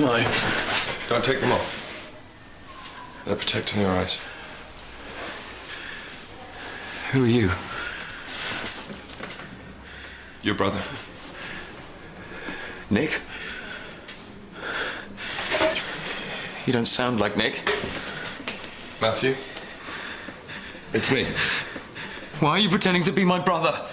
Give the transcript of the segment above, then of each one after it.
am I? Don't take them off. They're protecting your eyes. Who are you? Your brother. Nick? You don't sound like Nick. Matthew? It's me. Why are you pretending to be my brother?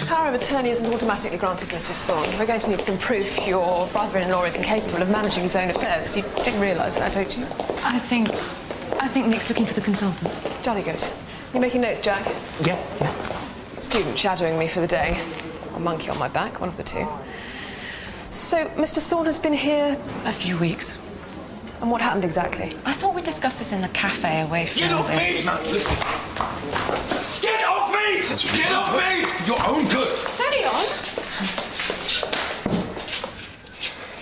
Power of attorney isn't automatically granted, Mrs. Thorne. We're going to need some proof your brother-in-law is incapable of managing his own affairs. You didn't realise that, don't you? I think Nick's looking for the consultant. Jolly good. You making notes, Jack? Yeah. Student shadowing me for the day. A monkey on my back, one of the two. So, Mr. Thorne has been here A few weeks. And what happened exactly? I thought we'd discuss this in the cafe away from all this. Matt, listen. Get off me! Get off me! For your own good. Steady on.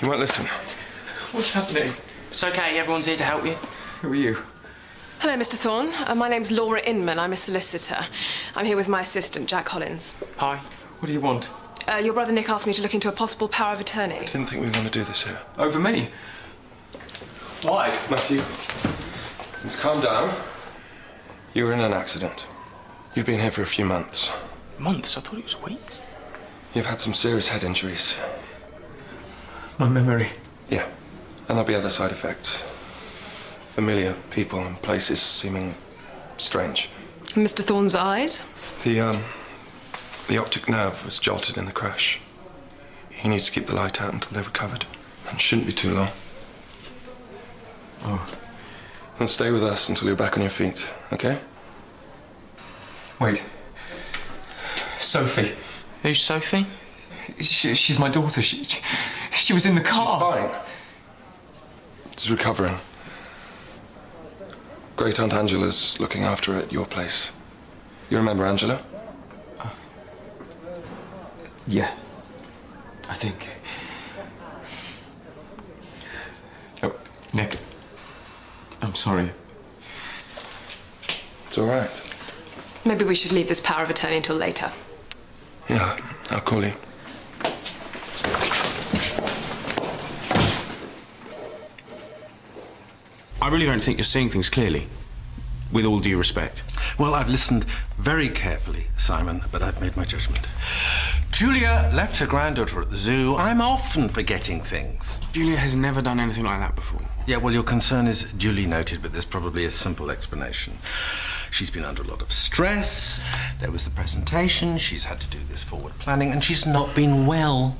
You won't listen. What's happening? It's okay, everyone's here to help you. Who are you? Hello, Mr. Thorne. My name's Laura Inman. I'm a solicitor. I'm here with my assistant, Jack Collins. Hi. What do you want? Your brother Nick asked me to look into a possible power of attorney. I didn't think we were going to do this here. Over me? Why? Matthew, let's calm down. You were in an accident. You've been here for a few months. Months? I thought it was weeks. You've had some serious head injuries. My memory. Yeah, and there'll be other side effects. Familiar people and places seeming strange. Mr. Thorne's eyes? The optic nerve was jolted in the crash. He needs to keep the light out until they're recovered. And shouldn't be too long. Oh. And stay with us until you're back on your feet, okay? Wait. Sophie. Who's Sophie? She's my daughter. She was in the car. She's fine. She's recovering. Great Aunt Angela's looking after her at your place. You remember Angela? Yeah. I think. Oh, Nick. I'm sorry. It's all right. Maybe we should leave this power of attorney until later. Yeah, I'll call you. I really don't think you're seeing things clearly. With all due respect. Well, I've listened very carefully, Simon, but I've made my judgment. Julia left her granddaughter at the zoo. I'm often forgetting things. Julia has never done anything like that before. Yeah, well, your concern is duly noted, but there's probably a simple explanation. She's been under a lot of stress. There was the presentation. She's had to do this forward planning, and she's not been well.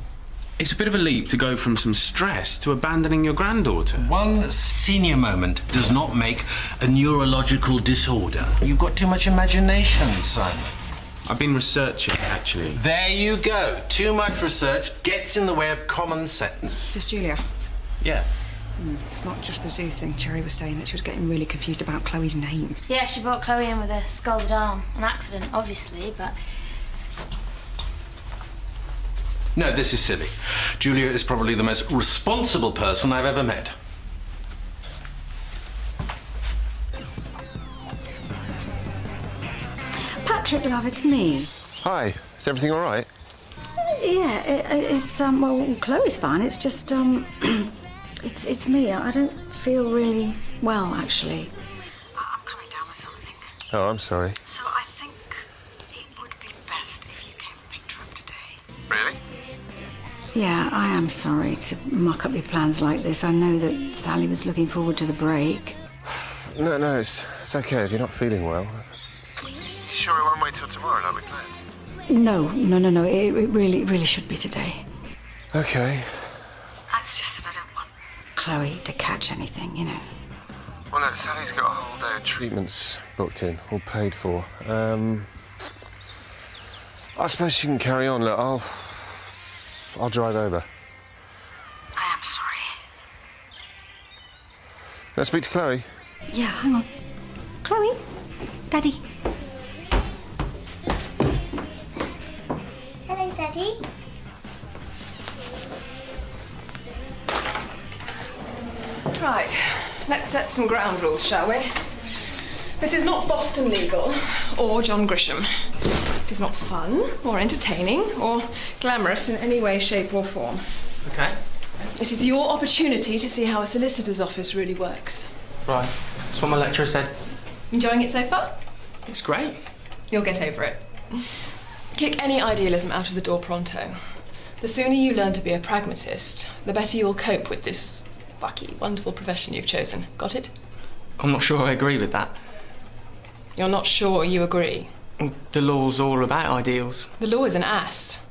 It's a bit of a leap to go from some stress to abandoning your granddaughter. One senior moment does not make a neurological disorder. You've got too much imagination, Simon. I've been researching, actually. There you go. Too much research gets in the way of common sense. This is Julia. Yeah. It's not just the zoo thing. Cherry was saying that she was getting really confused about Chloe's name. Yeah, she brought Chloe in with a scalded arm. An accident, obviously, but... No, this is silly. Julia is probably the most responsible person I've ever met. Patrick, love, it's me. Hi, is everything all right? Yeah, it's, well, Chloe's fine. It's just, it's me. I don't feel really well, actually. I'm coming down with something. Oh, I'm sorry. So I think it would be best if you came and picked her up today. Really? Yeah, I am sorry to muck up your plans like this. I know that Sally was looking forward to the break. No, it's okay if you're not feeling well. You sure it won't wait till tomorrow like we planned? No. It really should be today. Okay. That's just that I don't want Chloe to catch anything, you know. Well, look, Sally's got a whole day of treatments booked in, all paid for. I suppose she can carry on. Look, I'll drive over. I am sorry. Can I speak to Chloe? Yeah, hang on. Chloe? Daddy? Hello, Daddy. Right, let's set some ground rules, shall we? This is not Boston Legal or John Grisham. It is not fun, or entertaining, or glamorous in any way, shape or form. Okay. It is your opportunity to see how a solicitor's office really works. Right. That's what my lecturer said. Enjoying it so far? It's great. You'll get over it. Kick any idealism out of the door pronto. The sooner you learn to be a pragmatist, the better you'll cope with this wacky, wonderful profession you've chosen. Got it? I'm not sure I agree with that. You're not sure you agree? The law's all about ideals. The law is an ass.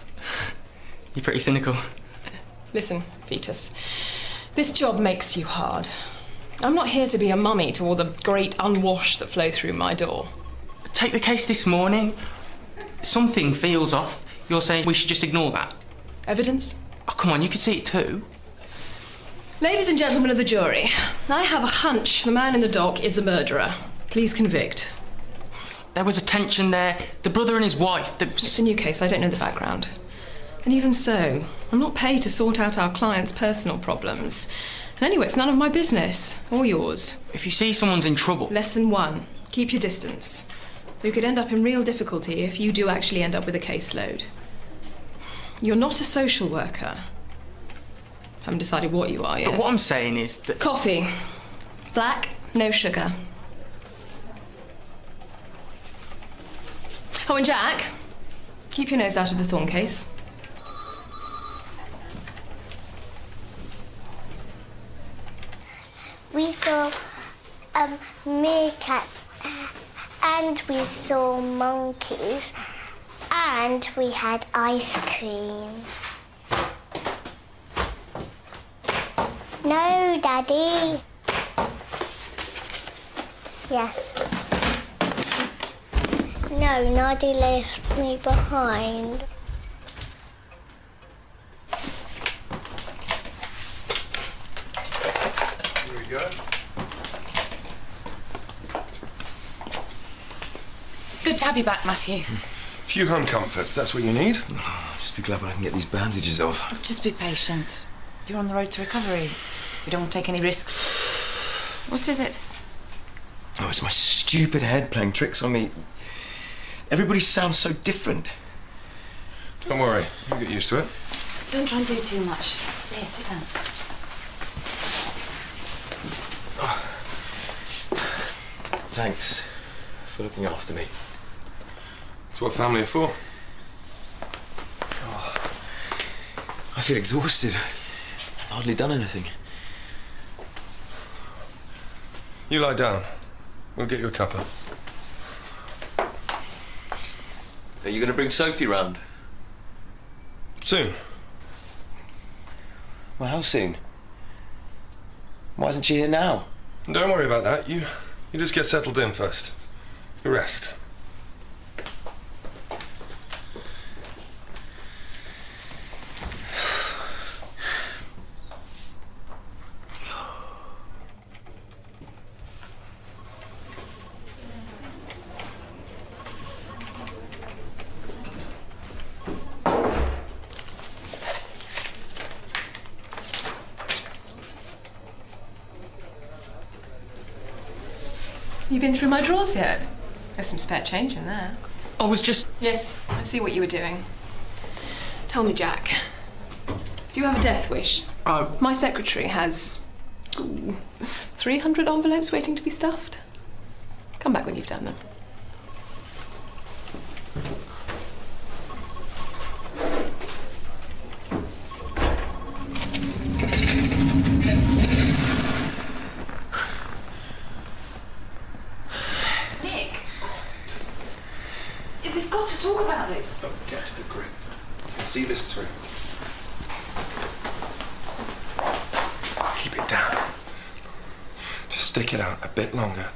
You're pretty cynical. Listen, fetus. This job makes you hard. I'm not here to be a mummy to all the great unwashed that flow through my door. Take the case this morning. Something feels off. You're saying we should just ignore that? Evidence? Oh, come on, you could see it too. Ladies and gentlemen of the jury, I have a hunch the man in the dock is a murderer. Please convict. There was a tension there. The brother and his wife, It's a new case, I don't know the background. And even so, I'm not paid to sort out our client's personal problems. And anyway, it's none of my business, or yours. If you see someone's in trouble... Lesson 1, keep your distance. You could end up in real difficulty if you do actually end up with a caseload. You're not a social worker. Haven't decided what you are yet. But what I'm saying is that... Coffee. Black, no sugar. Oh, and Jack, keep your nose out of the Thorn case. We saw meerkats, and we saw monkeys, and we had ice cream. No, Daddy. Yes. No, Noddy left me behind. Here we go. It's good to have you back, Matthew. A few home comforts, that's what you need. Just be glad when I can get these bandages off. Just be patient. You're on the road to recovery. We don't want to take any risks. What is it? Oh, it's my stupid head playing tricks on me. Everybody sounds so different. Don't worry, you'll get used to it. Don't try and do too much. There, sit down. Thanks for looking after me. That's what family are for. Oh, I feel exhausted. I've hardly done anything. You lie down. We'll get you a cuppa. Are you going to bring Sophie round? Soon. Well, how soon? Why isn't she here now? Don't worry about that. You just get settled in first. You rest. You been through my drawers yet? There's some spare change in there. I was just... Yes, I see what you were doing. Tell me, Jack, do you have a death wish? My secretary has 300 envelopes waiting to be stuffed. Come back when you've done them. We've got to talk about this. Oh, get to the grip. You can see this through. Keep it down. Just stick it out a bit longer.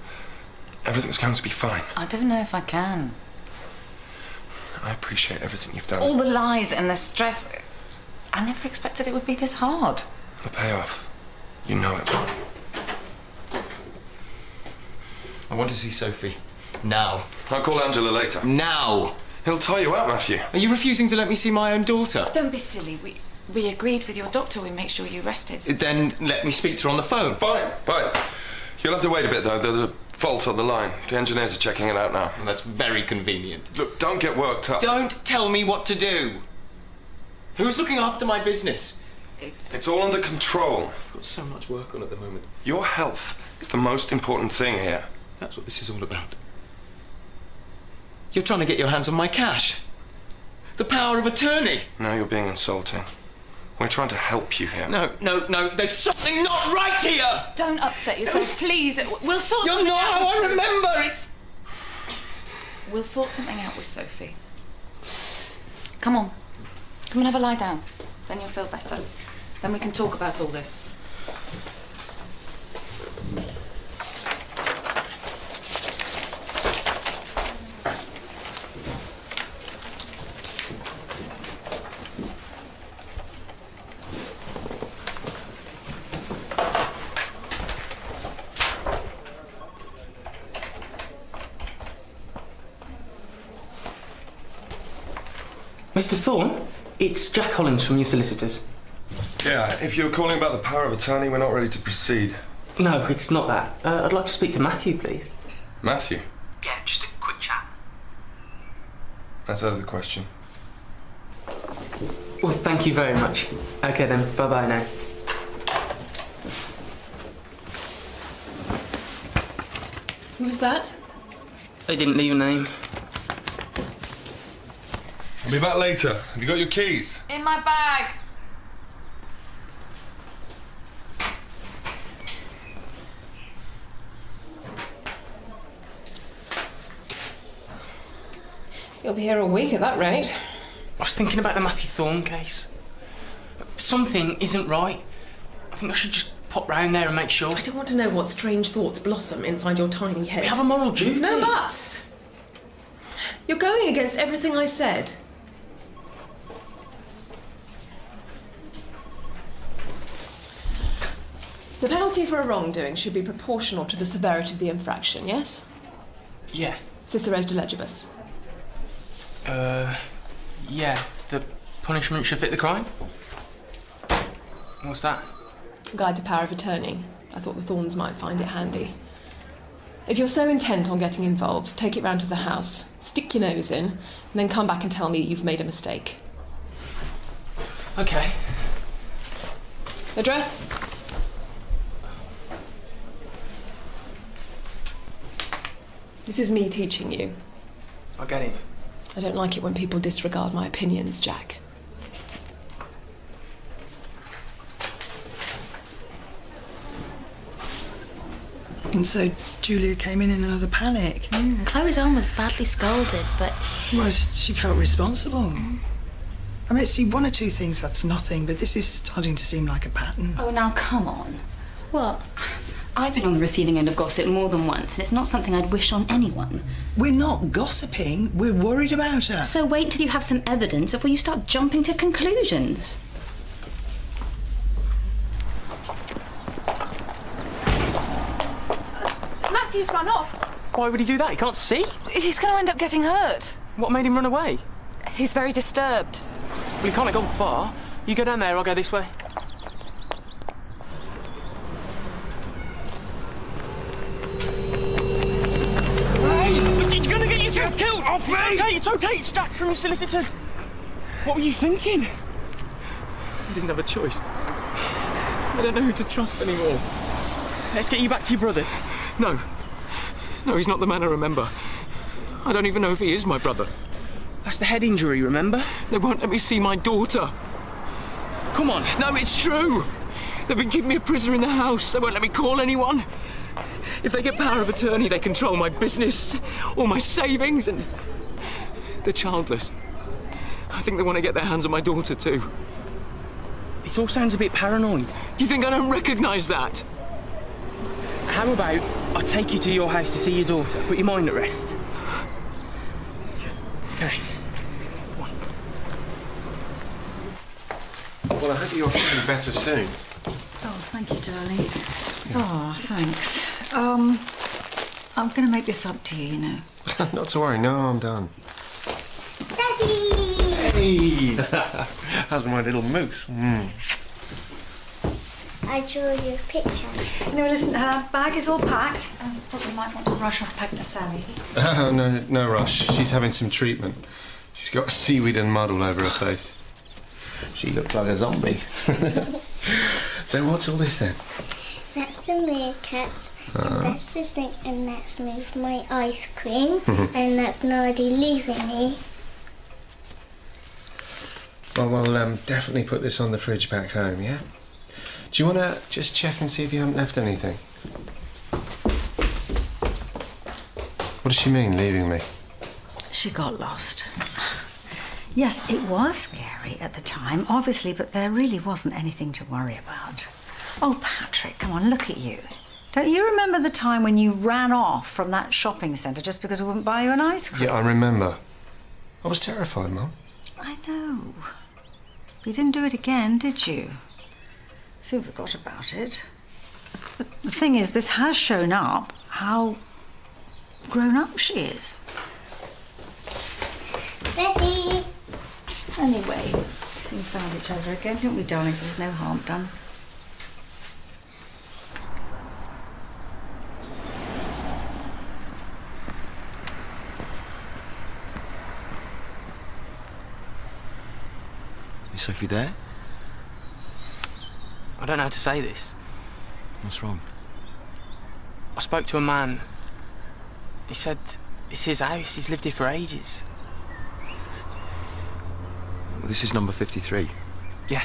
Everything's going to be fine. I don't know if I can. I appreciate everything you've done. All the lies and the stress. I never expected it would be this hard. The payoff. You know it. I want to see Sophie. Now. I'll call Angela later. Now! He'll tie you out, Matthew. Are you refusing to let me see my own daughter? Don't be silly. We agreed with your doctor we make sure you rested. Then let me speak to her on the phone. Fine, fine. You'll have to wait a bit, though. There's a fault on the line. The engineers are checking it out now. Well, that's very convenient. Look, don't get worked up. Don't tell me what to do. Who's looking after my business? It's all under control. I've got so much work on at the moment. Your health is the most important thing here. That's what this is all about. You're trying to get your hands on my cash. The power of attorney. Now you're being insulting. We're trying to help you here. No. There's something not right here! Don't upset yourself, please. We'll sort You're something out. not how I remember it! We'll sort something out with Sophie. Come on. Come and have a lie down. Then you'll feel better. Then we can talk about all this. Mr. Thorne, it's Jack Hollins from your solicitors. Yeah, if you were calling about the power of attorney, we're not ready to proceed. No, it's not that. I'd like to speak to Matthew, please. Matthew? Yeah, just a quick chat. That's out of the question. Well, thank you very much. OK then, bye-bye now. Who was that? They didn't leave a name. I'll be back later. Have you got your keys? In my bag. You'll be here a week at that rate. I was thinking about the Matthew Thorne case. Something isn't right. I think I should just pop round there and make sure. I don't want to know what strange thoughts blossom inside your tiny head. We have a moral duty. No buts! You're going against everything I said. The penalty for a wrongdoing should be proportional to the severity of the infraction, yes? Yeah. Cicero's de legibus. Yeah. The punishment should fit the crime? What's that? Guide to power of attorney. I thought the Thornes might find it handy. If you're so intent on getting involved, take it round to the house, stick your nose in, and then come back and tell me you've made a mistake. OK. Address? This is me teaching you. I get it. I don't like it when people disregard my opinions, Jack. And so Julia came in another panic. Chloe's arm was badly scalded, but... Well, she felt responsible. I mean, see, one or two things, that's nothing, but this is starting to seem like a pattern. Oh, now, come on. What? I've been on the receiving end of gossip more than once, and it's not something I'd wish on anyone. We're not gossiping. We're worried about her. So wait till you have some evidence before you start jumping to conclusions. Matthew's run off. Why would he do that? He can't see? He's going to end up getting hurt. What made him run away? He's very disturbed. Well, he can't have gone far. You go down there, I'll go this way. You're gonna get yourself killed! Off me! It's OK, it's Jack from your solicitors. What were you thinking? I didn't have a choice. I don't know who to trust anymore. Let's get you back to your brothers. No, he's not the man I remember. I don't even know if he is my brother. That's the head injury, remember? They won't let me see my daughter. Come on. No, it's true. They've been keeping me a prisoner in the house. They won't let me call anyone. If they get power of attorney, they control my business, all my savings, and they're childless. I think they want to get their hands on my daughter, too. This all sounds a bit paranoid. You think I don't recognise that? How about I take you to your house to see your daughter, put your mind at rest? OK. Come on. Well, I hope you're feeling better soon. Oh, thank you, darling. Oh, thanks. I'm going to make this up to you, you know. Not to worry, no, I'm done. Daddy! Hey! How's my little moose? I draw you a picture. No, listen, her bag is all packed. Probably might want to rush off back to Sally. No rush. She's having some treatment. She's got seaweed and mud all over her face. She looks like a zombie. So what's all this then? That's the meerkats, and that's the sink, and that's me with my ice cream, and that's Nardi leaving me. Well, we'll definitely put this on the fridge back home, yeah? Do you want to just check and see if you haven't left anything? What does she mean, leaving me? She got lost. Yes, it was scary at the time, obviously, but there really wasn't anything to worry about. Oh, Patrick, come on, look at you. Don't you remember the time when you ran off from that shopping centre just because we wouldn't buy you an ice cream? Yeah, I remember. I was terrified, Mum. I know. But you didn't do it again, did you? Soon forgot about it. But the thing is, this has shown up how grown up she is. Ready? Anyway, soon found each other again, didn't we, darling? So there's no harm done. Is Sophie there? I don't know how to say this. What's wrong? I spoke to a man. He said it's his house. He's lived here for ages. Well, this is number 53. Yeah.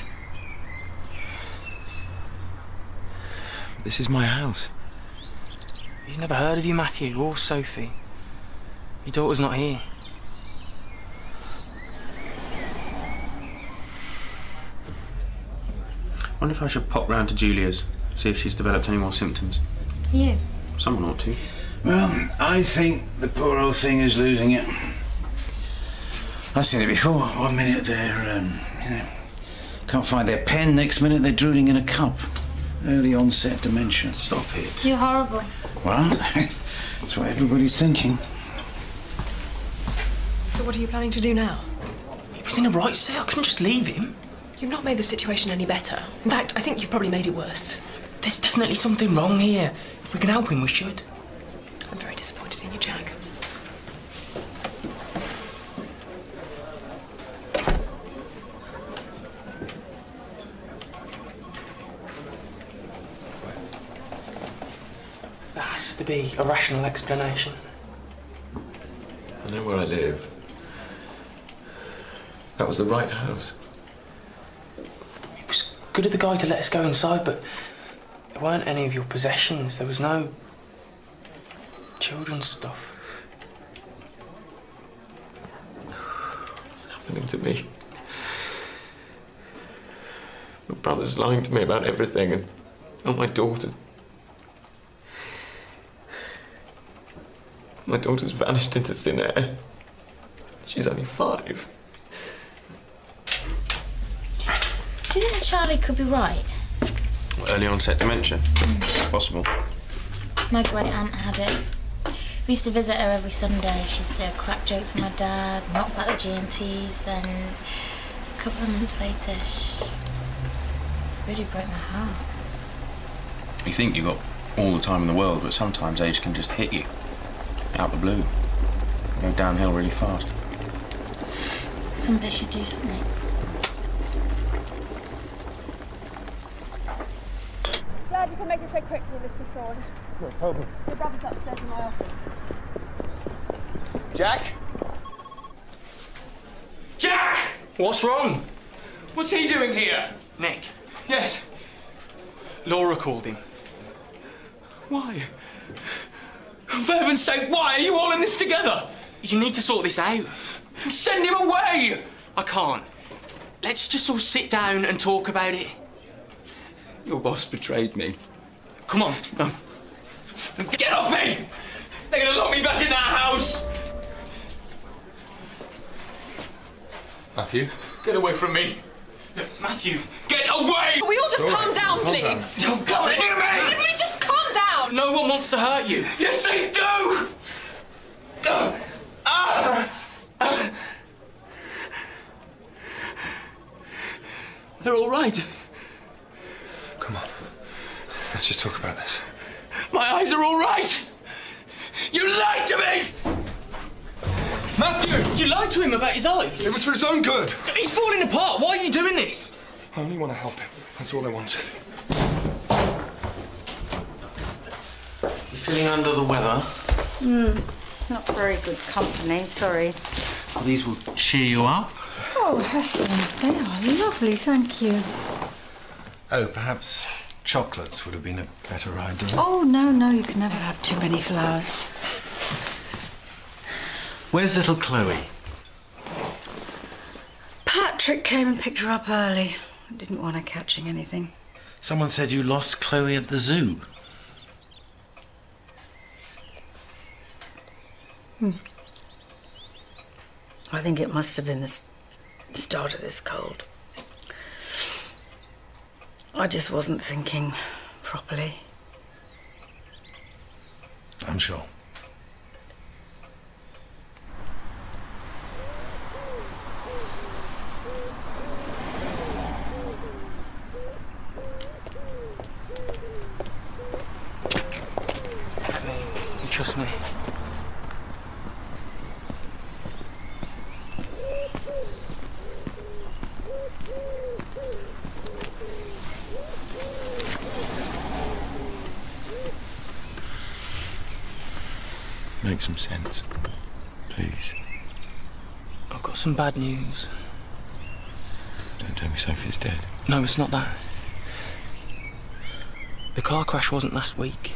This is my house. He's never heard of you, Matthew, or Sophie. Your daughter's not here. I wonder if I should pop round to Julia's, see if she's developed any more symptoms. You? Someone ought to. Well, I think the poor old thing is losing it. I've seen it before. 1 minute they're, can't find their pen, next minute they're drooling in a cup. Early onset dementia. Stop it. You're horrible. Well, that's what everybody's thinking. So what are you planning to do now? He was in a right state. I couldn't just leave him. You've not made the situation any better. In fact, I think you've probably made it worse. There's definitely something wrong here. If we can help him, we should. I'm very disappointed in you, Jack. There has to be a rational explanation. I know where I live. That was the right house. It was good of the guy to let us go inside, but there weren't any of your possessions. There was no children's stuff. What's happening to me? My brother's lying to me about everything, and my daughter's... My daughter's vanished into thin air. She's only 5. Do you think Charlie could be right? Early onset dementia? It's possible. My great aunt had it. We used to visit her every Sunday. She used to crack jokes with my dad, knock back the G&Ts, then a couple of months later, she really broke my heart. You think you've got all the time in the world, but sometimes age can just hit you. Out the blue. Go downhill really fast. Somebody should do something. Glad you can make it so quickly, Mr. Thorne. No problem. Your brother's upstairs in my office. Jack? Jack! What's wrong? What's he doing here? Nick. Yes. Laura called him. Why? For heaven's sake, why are you all in this together? You need to sort this out. Send him away! I can't. Let's just all sit down and talk about it. Your boss betrayed me. Come on. No. Get off me! They're gonna lock me back in that house! Matthew? Get away from me. Matthew, get away! Can we all just calm down, please? Don't go near me! Everybody just calm down! No one wants to hurt you. Yes, they do! They're all right. Come on. Let's just talk about this. My eyes are all right! You lied to me! Matthew! You lied to him about his eyes? It was for his own good. He's falling apart. Why are you doing this? I only want to help him. That's all I wanted. You feeling under the weather? Not very good company, sorry. These will cheer you up. Oh, Heston, they are lovely, thank you. Oh, perhaps chocolates would have been a better idea. Oh, no, you can never have too many flowers. Where's little Chloe? Patrick came and picked her up early. Didn't want her catching anything. Someone said you lost Chloe at the zoo. I think it must have been the start of this cold. I just wasn't thinking properly. I'm sure. You trust me? Make some sense, please. I've got some bad news. Don't tell me Sophie's dead. No, it's not that. The car crash wasn't last week.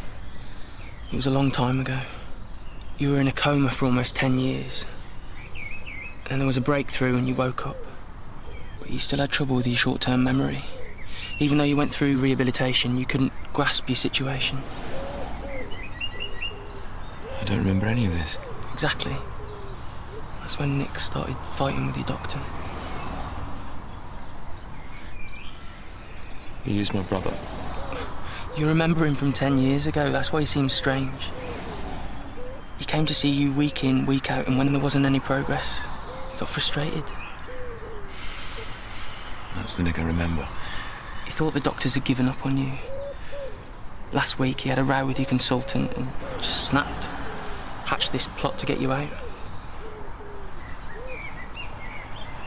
It was a long time ago. You were in a coma for almost 10 years. And then there was a breakthrough and you woke up. But you still had trouble with your short-term memory. Even though you went through rehabilitation, you couldn't grasp your situation. I don't remember any of this. Exactly. That's when Nick started fighting with your doctor. He is my brother. You remember him from 10 years ago, that's why he seems strange. He came to see you week in, week out, and when there wasn't any progress, he got frustrated. That's the Nick I remember. He thought the doctors had given up on you. Last week he had a row with your consultant and just snapped. Hatched this plot to get you out.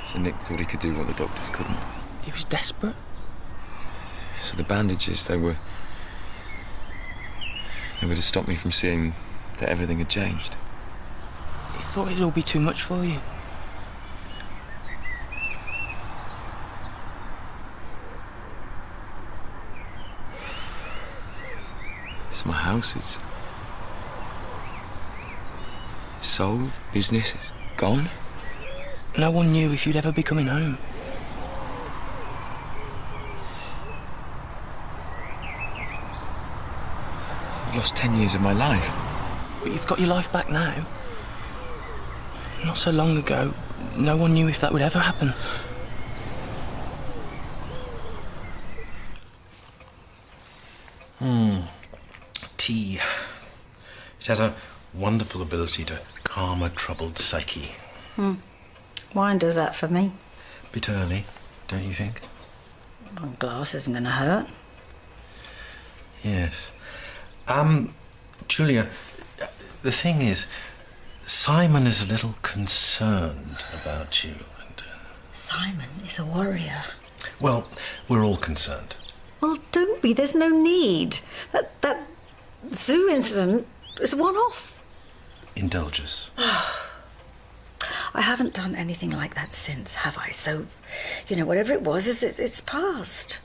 So Nick thought he could do what the doctors couldn't. He was desperate. So the bandages, they were to stop me from seeing that everything had changed. He thought it'd all be too much for you. It's my house, it's sold, business is gone. No one knew if you'd ever be coming home. I've lost 10 years of my life. But you've got your life back now. Not so long ago, no one knew if that would ever happen. Tea. It has a wonderful ability to calm a troubled psyche. Wine does that for me. Bit early, don't you think? Well, a glass isn't going to hurt. Yes. Julia, the thing is, Simon is a little concerned about you. Simon is a warrior. Well, we're all concerned. Well, don't be. There's no need. That zoo incident is a one-off. Indulge us. I haven't done anything like that since, have I? So, you know, whatever it was, it's past.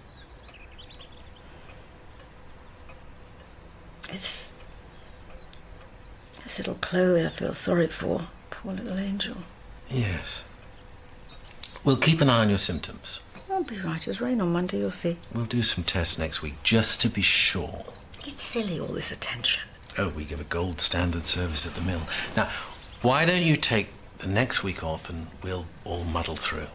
It's this little Chloe I feel sorry for. Poor little angel. Yes. We'll keep an eye on your symptoms. I'll be right as rain on Monday, you'll see. We'll do some tests next week, just to be sure. It's silly, all this attention. Oh, we give a gold standard service at the mill. Now, why don't you take the next week off and we'll all muddle through?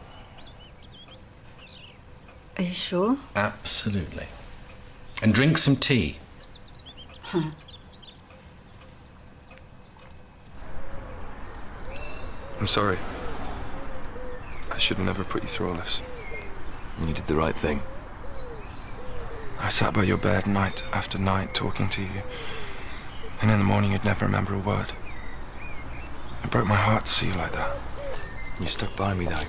Are you sure? Absolutely. And drink some tea. I'm sorry. I should have never put you through all this. You did the right thing. I sat by your bed night after night talking to you, and in the morning you'd never remember a word. It broke my heart to see you like that. You stuck by me, though.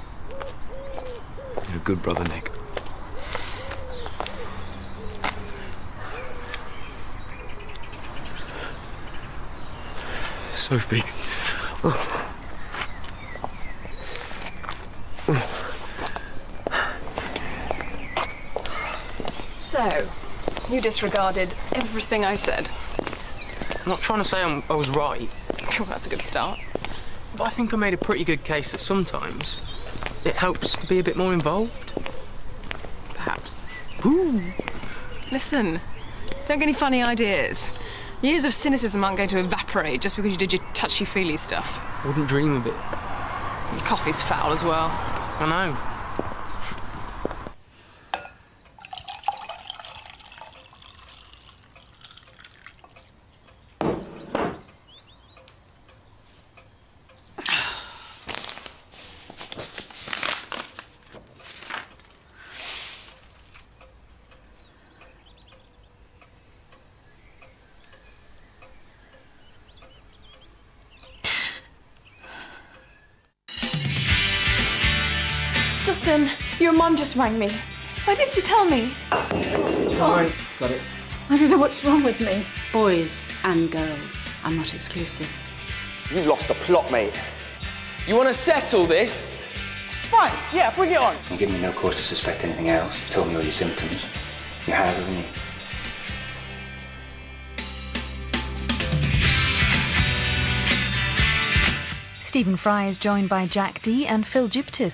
You're a good brother, Nick. Sophie. Oh. So, you disregarded everything I said. I'm not trying to say I was right. Well, that's a good start. But I think I made a pretty good case that sometimes it helps to be a bit more involved. Perhaps. Ooh. Listen, don't get any funny ideas. Years of cynicism aren't going to evaporate just because you did your touchy-feely stuff. Wouldn't dream of it. Your coffee's foul as well. I know. Justin, your mum just rang me. Why didn't you tell me? Alright, got it. I don't know what's wrong with me. Boys and girls are not exclusive. You lost the plot, mate. You want to settle this? Fine, yeah, bring it on. You give me no cause to suspect anything else. You've told me all your symptoms. You have, haven't you? Stephen Fry is joined by Jack Dee and Phil Jupitus.